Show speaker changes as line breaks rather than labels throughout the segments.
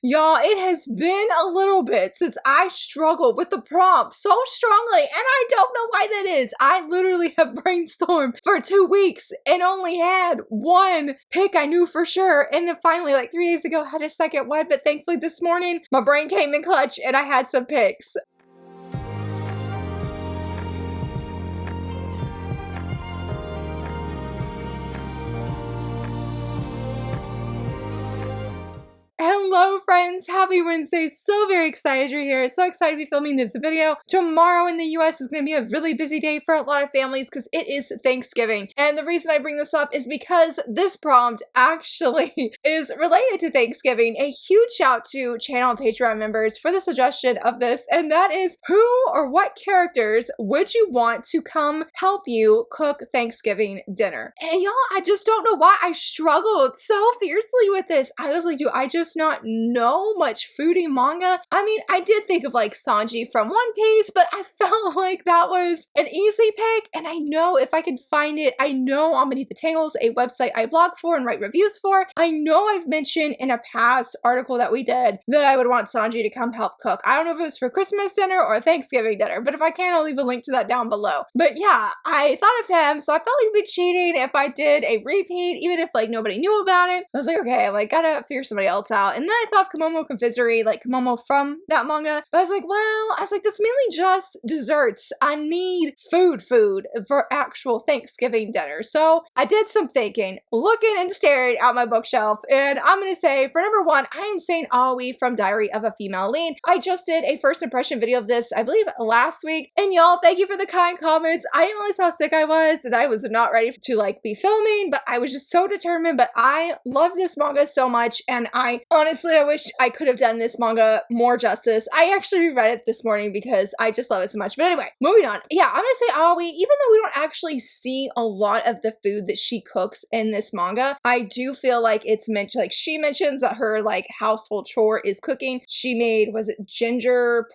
Y'all, it has been a little bit since I struggled with the prompt so strongly, and I don't know why that is. I literally have brainstormed for 2 weeks and only had one pick I knew for sure, and then finally, like 3 days ago, had a second one, but thankfully this morning, my brain came in clutch and I had some picks. Hello friends, happy Wednesday. So very excited you're here. So excited to be filming this video. Tomorrow in the US is going to be a really busy day for a lot of families because it is Thanksgiving. And the reason I bring this up is because this prompt actually is related to Thanksgiving. A huge shout to channel and Patreon members for the suggestion of this, and that is who or what characters would you want to come help you cook Thanksgiving dinner? And y'all, I just don't know why I struggled so fiercely with this. I was like, do I just not know much foodie manga? I mean, I did think of like Sanji from One Piece, but I felt like that was an easy pick, and I know if I could find it, I know on Beneath the Tangles, a website I blog for and write reviews for, I know I've mentioned in a past article that we did that I would want Sanji to come help cook. I don't know if it was for Christmas dinner or Thanksgiving dinner, but if I can, I'll leave a link to that down below. But yeah, I thought of him, so I felt like it'd be cheating if I did a repeat, even if like nobody knew about it. I was like, okay, like gotta figure somebody else out. And then I thought of Komomo Confiserie, like Komomo from that manga. But I was like, well, that's mainly just desserts. I need food for actual Thanksgiving dinner. So I did some thinking, looking and staring at my bookshelf. And I'm going to say, for number one, I am saying Aoi from Diary of a Female Lead. I just did a first impression video of this, I believe last week. And y'all, thank you for the kind comments. I didn't realize how sick I was, that I was not ready to like be filming, but I was just so determined. But I love this manga so much, and I honestly, I wish I could have done this manga more justice. I actually reread it this morning because I just love it so much. But anyway, moving on. Yeah, I'm gonna say Aoi, even though we don't actually see a lot of the food that she cooks in this manga, I do feel like it's meant, like she mentions that her like household chore is cooking. She made, was it ginger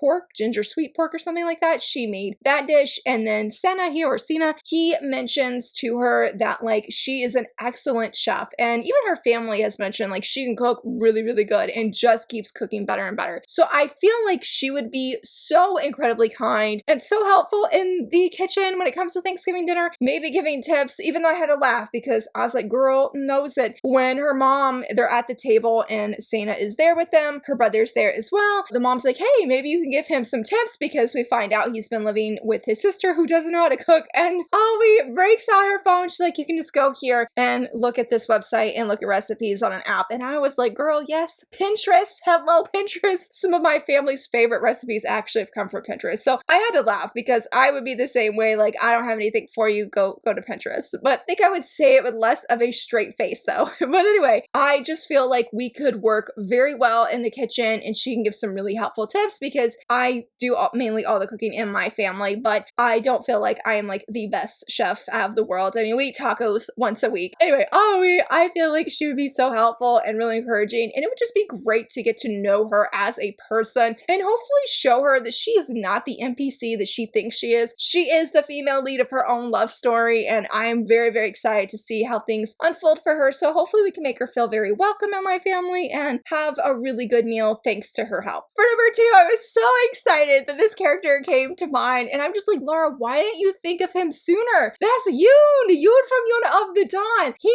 sweet pork or something like that? She made that dish. And then Sena here, or Sina, he mentions to her that like she is an excellent chef. And even her family has mentioned like she can cook really, really good and just keeps cooking better and better. So I feel like she would be so incredibly kind and so helpful in the kitchen when it comes to Thanksgiving dinner, maybe giving tips, even though I had to laugh because I was like, girl knows it. When her mom, they're at the table and Sena is there with them, her brother's there as well. The mom's like, hey, maybe you can give him some tips, because we find out he's been living with his sister who doesn't know how to cook. And Aoi breaks out her phone. She's like, you can just go here and look at this website and look at recipes on an app. And I was like, girl, yes, Pinterest, hello Pinterest. Some of my family's favorite recipes actually have come from Pinterest. So I had to laugh because I would be the same way. Like, I don't have anything for you, go to Pinterest. But I think I would say it with less of a straight face though. But anyway, I just feel like we could work very well in the kitchen, and she can give some really helpful tips because I do mainly all the cooking in my family, but I don't feel like I am like the best chef out of the world. I mean, we eat tacos once a week. Anyway, Aoi, I feel like she would be so helpful and really encouraging, and it would just be great to get to know her as a person and hopefully show her that she is not the NPC that she thinks she is. She is the female lead of her own love story, and I am very, very excited to see how things unfold for her. So hopefully we can make her feel very welcome in my family and have a really good meal thanks to her help. For number two, I was so excited that this character came to mind, and I'm just like, Laura, why didn't you think of him sooner? That's Yoon from Yona of the Dawn. He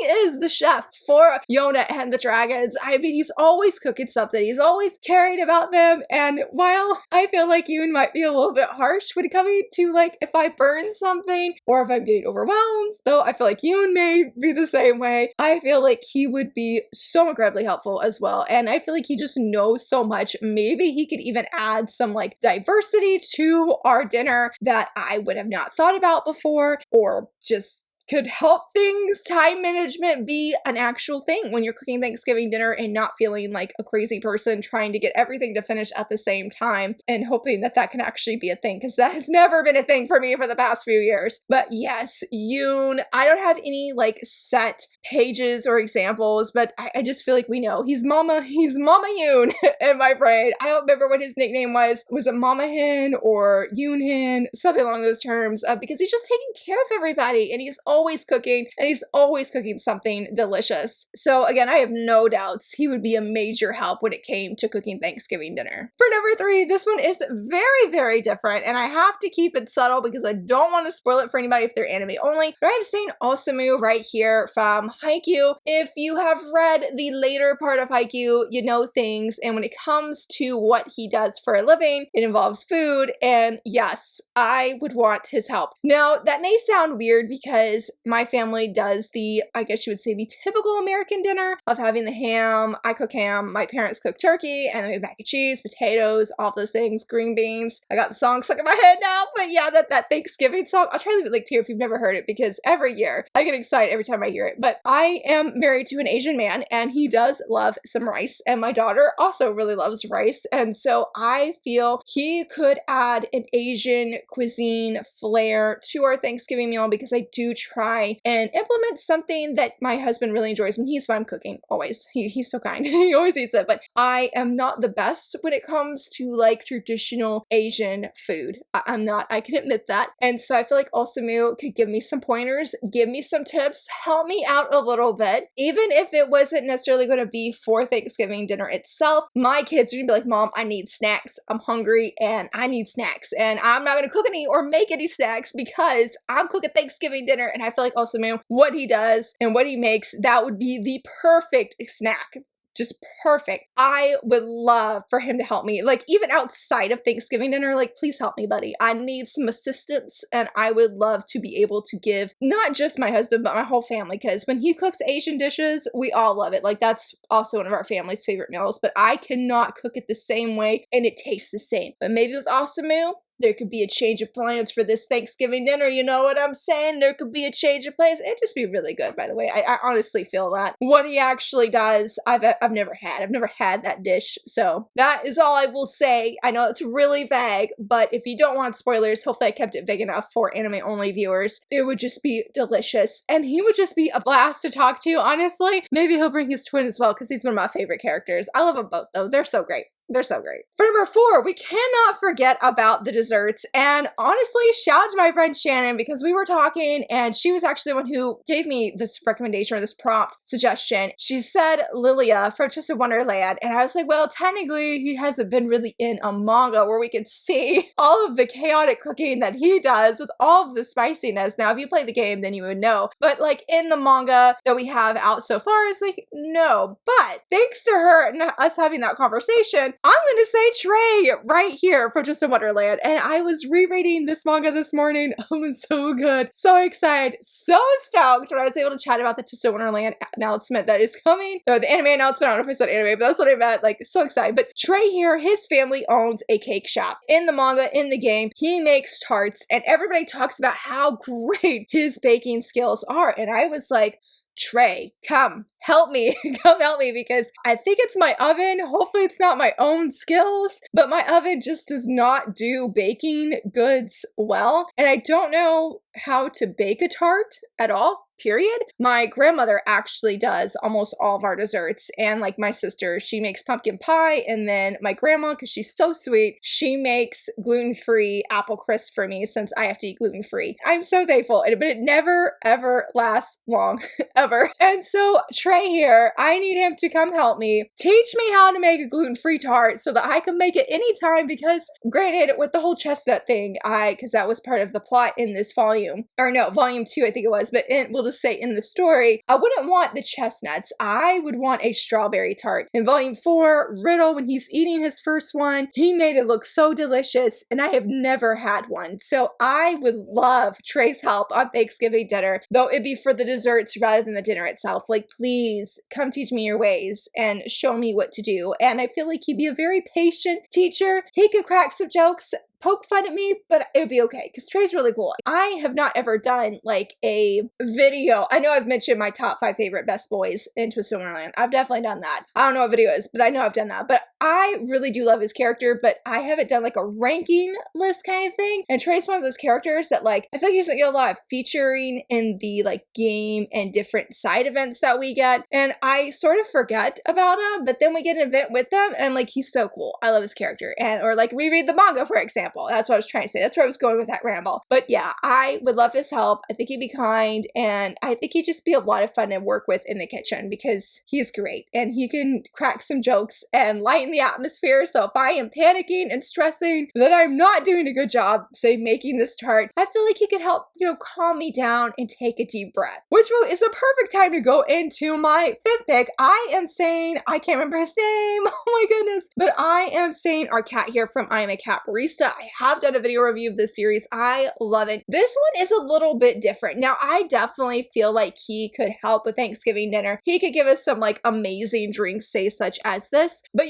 is the chef for Yona and the Dragons. I mean, he's always cooking something. He's always caring about them. And while I feel like Yoon might be a little bit harsh when it coming to like if I burn something or if I'm getting overwhelmed, though I feel like Yoon may be the same way, I feel like he would be so incredibly helpful as well. And I feel like he just knows so much. Maybe he could even add some like diversity to our dinner that I would have not thought about before, or just could help things, time management, be an actual thing when you're cooking Thanksgiving dinner and not feeling like a crazy person trying to get everything to finish at the same time and hoping that that can actually be a thing, because that has never been a thing for me for the past few years. But yes, Yoon, I don't have any like set pages or examples, but I just feel like we know he's Mama Yoon in my brain. I don't remember what his nickname was. Was it Mama Hin or Yoon Hin? Something along those terms, because he's just taking care of everybody and he's always always cooking, and he's always cooking something delicious. So again, I have no doubts he would be a major help when it came to cooking Thanksgiving dinner. For number 3, this one is very, very different, and I have to keep it subtle because I don't want to spoil it for anybody if they're anime only. But I'm saying Osamu right here from Haikyuu. If you have read the later part of Haikyuu, you know things, and when it comes to what he does for a living, it involves food, and yes, I would want his help. Now, that may sound weird because my family does the, I guess you would say, the typical American dinner of having the ham. I cook ham, my parents cook turkey, and then we have mac and cheese, potatoes, all those things, green beans. I got the song stuck in my head now, but yeah, that Thanksgiving song, I'll try to leave it linked here if you've never heard it because every year I get excited every time I hear it. But I am married to an Asian man and he does love some rice, and my daughter also really loves rice, and so I feel he could add an Asian cuisine flair to our Thanksgiving meal because I do try and implement something that my husband really enjoys when he's fine cooking, always. He's so kind. He always eats it, but I am not the best when it comes to like traditional Asian food. I'm not, I can admit that. And so I feel like Osamu could give me some pointers, give me some tips, help me out a little bit. Even if it wasn't necessarily going to be for Thanksgiving dinner itself, my kids are going to be like, Mom, I need snacks. I'm hungry and I need snacks. And I'm not going to cook any or make any snacks because I'm cooking Thanksgiving dinner. And I feel like Osamu, what he does and what he makes, that would be the perfect snack. Just perfect. I would love for him to help me, like even outside of Thanksgiving dinner, like please help me, buddy. I need some assistance and I would love to be able to give not just my husband, but my whole family, because when he cooks Asian dishes, we all love it. Like that's also one of our family's favorite meals, but I cannot cook it the same way and it tastes the same. But maybe with Osamu, there could be a change of plans for this Thanksgiving dinner, you know what I'm saying? There could be a change of plans. It'd just be really good, by the way. I honestly feel that. What he actually does, I've never had that dish. So that is all I will say. I know it's really vague, but if you don't want spoilers, hopefully I kept it vague enough for anime-only viewers. It would just be delicious. And he would just be a blast to talk to, honestly. Maybe he'll bring his twin as well, because he's one of my favorite characters. I love them both, though. They're so great. They're so great. For number 4, we cannot forget about the desserts. And honestly, shout out to my friend Shannon because we were talking and she was actually the one who gave me this recommendation or this prompt suggestion. She said Lilia from Twisted Wonderland. And I was like, well, technically he hasn't been really in a manga where we could see all of the chaotic cooking that he does with all of the spiciness. Now, if you play the game, then you would know. But like in the manga that we have out so far, it's like, no. But thanks to her and us having that conversation, I'm going to say Trey right here from Twisted Wonderland. And I was rereading this manga this morning. It was so good. So excited. So stoked when I was able to chat about the Twisted Wonderland announcement that is coming. Or the anime announcement. I don't know if I said anime, but that's what I meant. Like, so excited. But Trey here, his family owns a cake shop. In the manga, in the game, he makes tarts. And everybody talks about how great his baking skills are. And I was like, Trey, come help me. Come help me because I think it's my oven. Hopefully it's not my own skills, but my oven just does not do baking goods well. And I don't know how to bake a tart at all. Period. My grandmother actually does almost all of our desserts, and like my sister, she makes pumpkin pie, and then my grandma, because she's so sweet, she makes gluten-free apple crisp for me since I have to eat gluten-free. I'm so thankful, but it never ever lasts long, ever. And so Trey here, I need him to come help me, teach me how to make a gluten-free tart so that I can make it anytime, because granted, with the whole chestnut thing, because that was part of the plot in this volume, or no, volume 2 I think it was, but we'll just say in the story, I wouldn't want the chestnuts. I would want a strawberry tart. In volume 4, Riddle, when he's eating his first one, he made it look so delicious, and I have never had one. So I would love Trey's help on Thanksgiving dinner, though it'd be for the desserts rather than the dinner itself. Like, please come teach me your ways and show me what to do. And I feel like he'd be a very patient teacher. He could crack some jokes, poke fun at me, but it would be okay because Trey's really cool. I have not ever done like a video. I know I've mentioned my top 5 favorite best boys in Twisted Wonderland. I've definitely done that. I don't know what video is, but I know I've done that. But I really do love his character, but I haven't done like a ranking list kind of thing. And Trey's one of those characters that like, I feel like he doesn't get a lot of featuring in the like game and different side events that we get. And I sort of forget about him, but then we get an event with them and I'm like, he's so cool. I love his character. And, or like reread the manga, for example. example. That's what I was trying to say. That's where I was going with that ramble. But yeah, I would love his help. I think he'd be kind, and I think he'd just be a lot of fun to work with in the kitchen because he's great and he can crack some jokes and lighten the atmosphere. So if I am panicking and stressing that I'm not doing a good job, say, making this tart, I feel like he could help, calm me down and take a deep breath. Which is a perfect time to go into my fifth pick. I am saying, I can't remember his name, oh my goodness, but I am saying our cat here from I Am a Cat Barista. I have done a video review of this series. I love it. This one is a little bit different. Now, I definitely feel like he could help with Thanksgiving dinner. He could give us some like amazing drinks, say such as this. But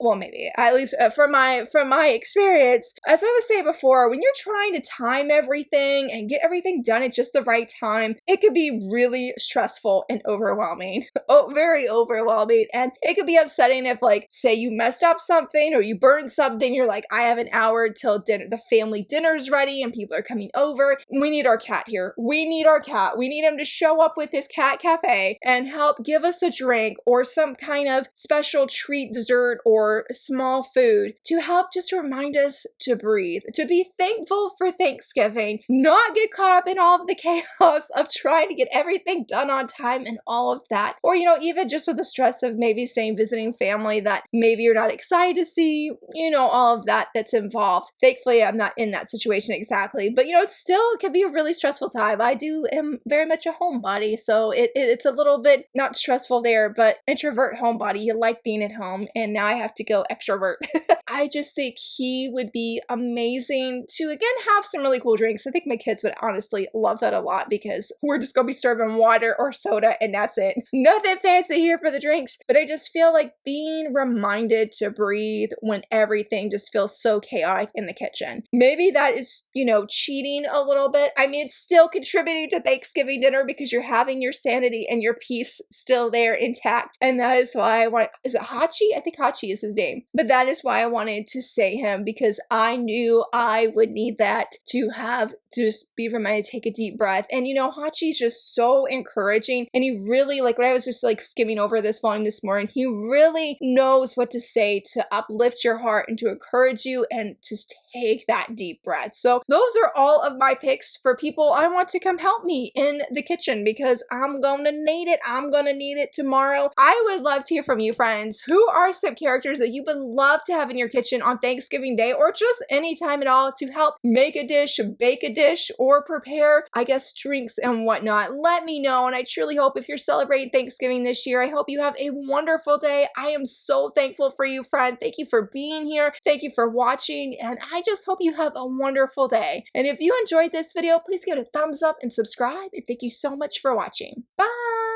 well, maybe at least from my experience, as I was saying before, when you're trying to time everything and get everything done at just the right time, it could be really stressful and overwhelming. Oh, very overwhelming. And it could be upsetting if, like, say you messed up something or you burned something. You're like, I have an hour till dinner. The family dinner's ready and people are coming over. We need our cat here. We need our cat. We need him to show up with his cat cafe and help give us a drink or some kind of special treat, dessert, or small food to help just remind us to breathe, to be thankful for Thanksgiving, not get caught up in all of the chaos of trying to get everything done on time and all of that. Or, even just with the stress of maybe saying visiting family that maybe you're not excited to see, all of that that's involved. Thankfully, I'm not in that situation exactly, but it can be a really stressful time. I am very much a homebody, so it's a little bit not stressful there, but introvert homebody. You like being at home, and now I have to go extrovert. I just think he would be amazing to, again, have some really cool drinks. I think my kids would honestly love that a lot because we're just gonna be serving water or soda and that's it. Nothing fancy here for the drinks, but I just feel like being reminded to breathe when everything just feels so chaotic in the kitchen. Maybe that is, cheating a little bit. I mean, it's still contributing to Thanksgiving dinner because you're having your sanity and your peace still there intact. And that is why is it Hachi? I think Hachi is his name. But that is why I wanted to say him, because I knew I would need that to just be reminded to take a deep breath. And Hachi's just so encouraging, and he really, like, when I was just like skimming over this volume this morning, he really knows what to say to uplift your heart and to encourage you and just take that deep breath. So those are all of my picks for people I want to come help me in the kitchen because I'm gonna need it. I'm gonna need it tomorrow. I would love to hear from you, friends. Who are some characters that you would love to have in your kitchen on Thanksgiving Day or just any time at all to help make a dish, bake a dish, or prepare, I guess, drinks and whatnot? Let me know, and I truly hope if you're celebrating Thanksgiving this year, I hope you have a wonderful day. I am so thankful for you, friend. Thank you for being here. Thank you for watching, and I just hope you have a wonderful day. And if you enjoyed this video, please give it a thumbs up and subscribe, and thank you so much for watching. Bye!